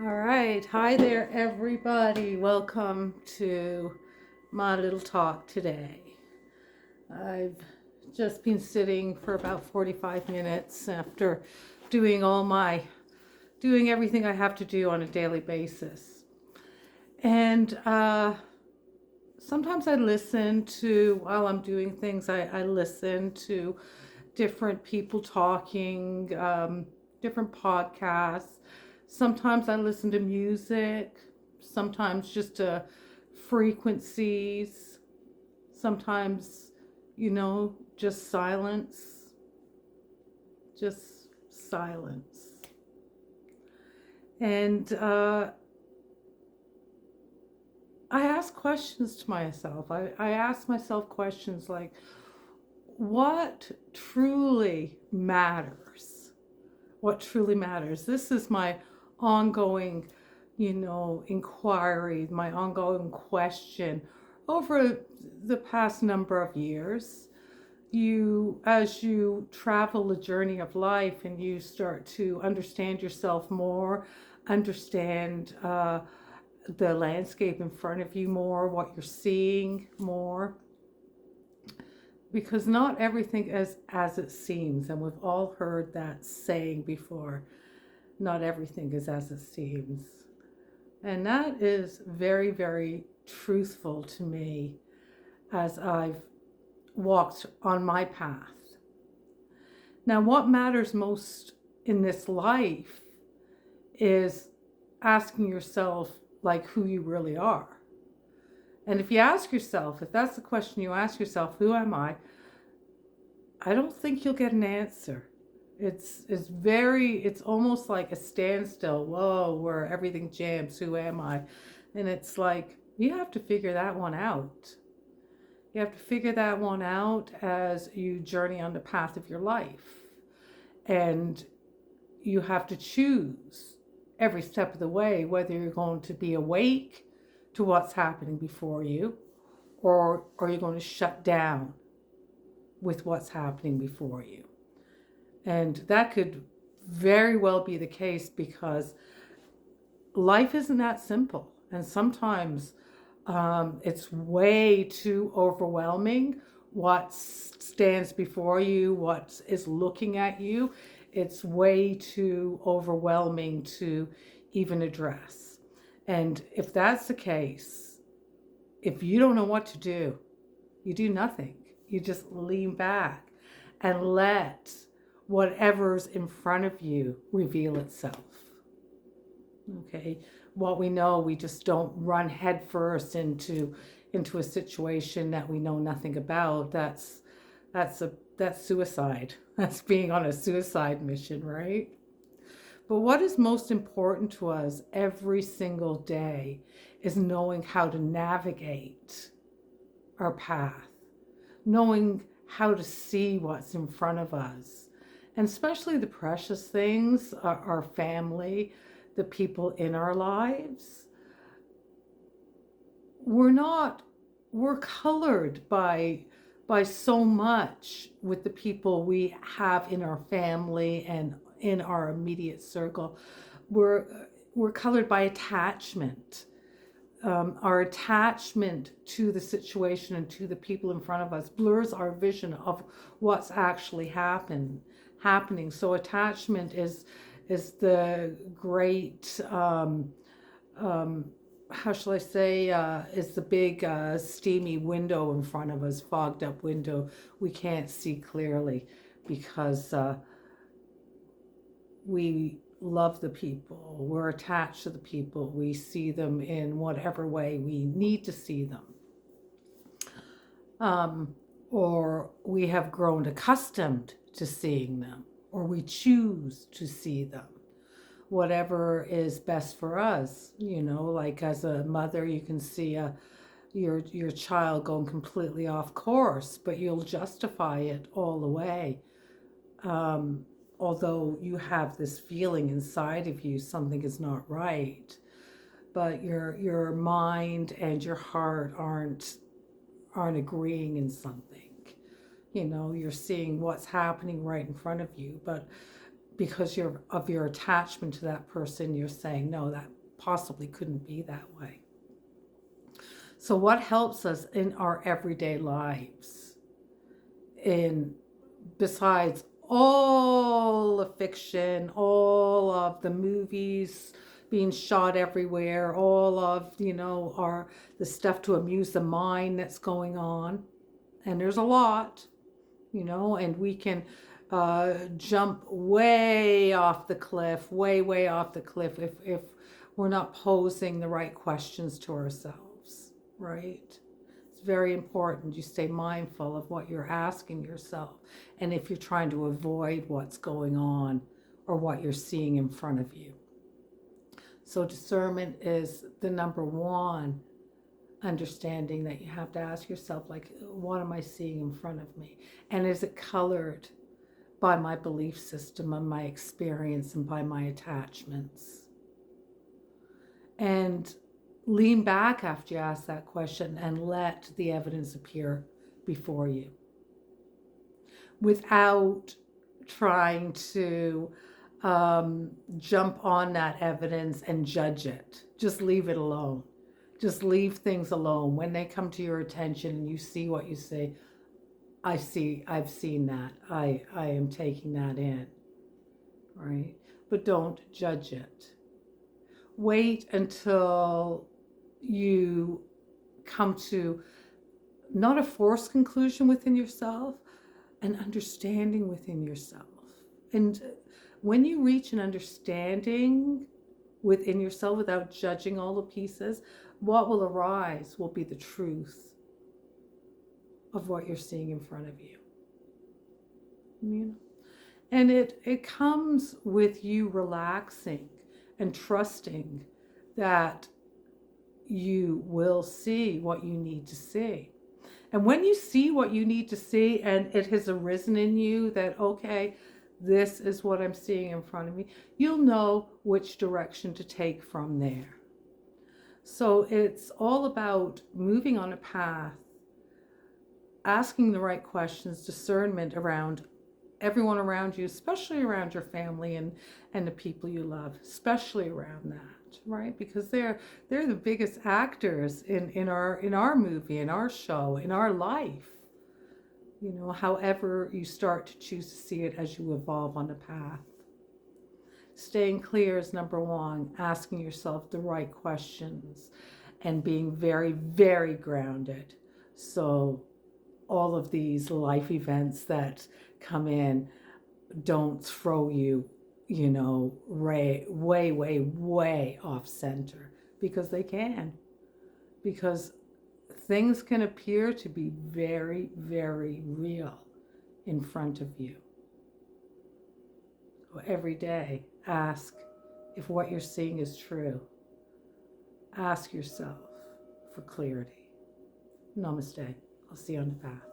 All right. Hi there, everybody. Welcome to my little talk today. I've just been sitting for about 45 minutes after doing doing everything I have to do on a daily basis. And sometimes I listen to, while I'm doing things, I listen to different people talking, different podcasts. Sometimes I listen to music, sometimes just to frequencies, sometimes, just just silence. And I ask questions to myself. I ask myself questions like, what truly matters? What truly matters? This is my ongoing, inquiry, my ongoing question over the past number of years. As you travel the journey of life and you start to understand yourself more, understand the landscape in front of you more, what you're seeing more, because not everything is as it seems, and we've all heard that saying before. Not everything is as it seems, and that is very, very truthful to me as I've walked on my path. Now, what matters most in this life is asking yourself, like, who you really are. And if you ask yourself, if that's the question you ask yourself, who am I don't think you'll get an answer. It's almost like a standstill. Whoa, where everything jams. Who am I? And it's like, you have to figure that one out. You have to figure that one out as you journey on the path of your life. And you have to choose every step of the way whether you're going to be awake to what's happening before you, or are you going to shut down with what's happening before you. And that could very well be the case, because life isn't that simple. And sometimes it's way too overwhelming what stands before you, what is looking at you. It's way too overwhelming to even address. And if that's the case, if you don't know what to do, you do nothing. You just lean back and let whatever's in front of you reveal itself. Okay, what we know, we just don't run headfirst into a situation that we know nothing about. That's suicide. That's being on a suicide mission, right? But what is most important to us every single day is knowing how to navigate our path, knowing how to see what's in front of us, and especially the precious things, our family, the people in our lives. We're colored by so much with the people we have in our family and in our immediate circle. We're colored by attachment. Our attachment to the situation and to the people in front of us blurs our vision of what's actually happening. So attachment is the great, how shall I say, is the big steamy window in front of us, fogged up window. We can't see clearly because we love the people, we're attached to the people, we see them in whatever way we need to see them. Or we have grown accustomed to seeing them, or we choose to see them. Whatever is best for us, like as a mother, you can see your child going completely off course, but you'll justify it all the way. Although you have this feeling inside of you something is not right, but your mind and your heart aren't agreeing in something. You're seeing what's happening right in front of you, but because of your attachment to that person, you're saying, no, that possibly couldn't be that way. So what helps us in our everyday lives, besides all the fiction, all of the movies being shot everywhere, all of, the stuff to amuse the mind that's going on, and there's a lot, and we can jump way off the cliff, way off the cliff if we're not posing the right questions to ourselves, right? It's very important you stay mindful of what you're asking yourself, and if you're trying to avoid what's going on or what you're seeing in front of you. So discernment is the number one understanding that you have to ask yourself, like, what am I seeing in front of me? And is it colored by my belief system and my experience and by my attachments? And lean back after you ask that question and let the evidence appear before you without trying to jump on that evidence and judge it. Just leave it alone. Just leave things alone. When they come to your attention and you see what you say, I've seen that. I am taking that in, right? But don't judge it. Wait until you come to not a forced conclusion within yourself, an understanding within yourself. And when you reach an understanding within yourself without judging all the pieces, what will arise will be the truth of what you're seeing in front of you. And it comes with you relaxing and trusting that you will see what you need to see. And when you see what you need to see and it has arisen in you that, okay, this is what I'm seeing in front of me, you'll know which direction to take from there. So it's all about moving on a path, asking the right questions, discernment around everyone around you, especially around your family and the people you love, especially around that, right? Because they're the biggest actors in our movie, in our show, in our life. However you start to choose to see it as you evolve on the path. Staying clear is number one, asking yourself the right questions and being very, very grounded. So all of these life events that come in don't throw you, way off center, because they can. Because things can appear to be very, very real in front of you. So every day, ask if what you're seeing is true. Ask yourself for clarity. Namaste. I'll see you on the path.